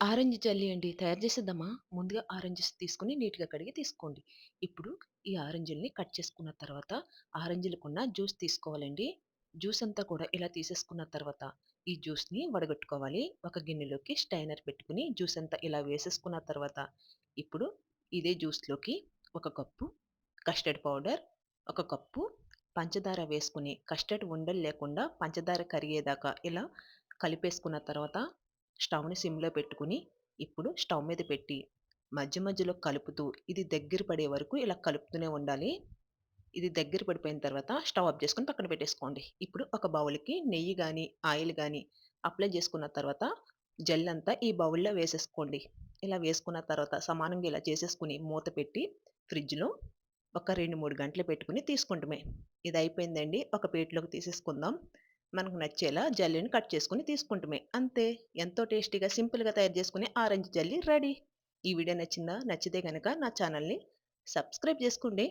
Orange jelly అండి. తయారు చేసేద్దామా? ముందుగా ఆరెంజెస్ తీసుకొని నీట్‌గా కడిగి తీసుకోండి. ఇప్పుడు ఈ ఆరెంజిల్ని కట్ చేసుకున్న తర్వాత ఆరెంజిలకున్న జ్యూస్ తీసుకోవాలండి. జ్యూస్ అంతా కూడా ఇలా తీసేసుకున్న తర్వాత ఈ జ్యూస్‌ని వడగట్టుకోవాలి. ఒక గిన్నెలోకి స్ట్రైనర్ పెట్టుకొని జ్యూస్ అంతా ఇలా వేసేసుకున్న తర్వాత ఇప్పుడు ఇదే జ్యూస్‌లోకి ఒక కప్పు కస్టర్డ్ పౌడర్, ఒక కప్పు పంచదార వేసుకొని కస్టర్డ్ ఉండలు లేకుండా పంచదార కరిగేదాకా ఇలా కలిపేసుకున్న తర్వాత స్టవ్‌ని సిమ్‌లో పెట్టుకొని, ఇప్పుడు స్టవ్ మీద పెట్టి మధ్య మధ్యలో కలుపుతూ ఇది దగ్గర పడే వరకు ఇలా కలుపుతూనే ఉండాలి. ఇది దగ్గర పడిపోయిన తర్వాత స్టవ్ ఆఫ్ చేసుకొని పక్కన పెట్టేసుకోండి. ఇప్పుడు ఒక బౌల్‌కి నెయ్యి గాని, ఆయిల్ గాని అప్లై చేసుకున్న తర్వాత జెల్లంతా ఈ బౌల్‌లో వేసేసుకోండి. ఇలా వేసుకున్న తర్వాత సమానంగా ఇలా చేసేసుకొని మూత పెట్టి ఫ్రిడ్జ్‌లో ఒక 2, 3 గంటలు పెట్టుకొని తీసుకుంటమే. ఇదయిపోయిందండి. ఒక ప్లేట్‌లోకి తీసేసుకుందాం. మనకు నచ్చేలా జెల్లీని కట్ చేసుకొని తీసుకుంటమే. అంతే. ఎంతో టేస్టీగా సింపుల్‌గా తయారు చేసుకునే ఆరెంజ్ జెల్లీ రెడీ. ఈ వీడియో నచ్చిందా? నచ్చితే గనక నా ఛానల్‌ని సబ్స్క్రైబ్ చేసుకోండి.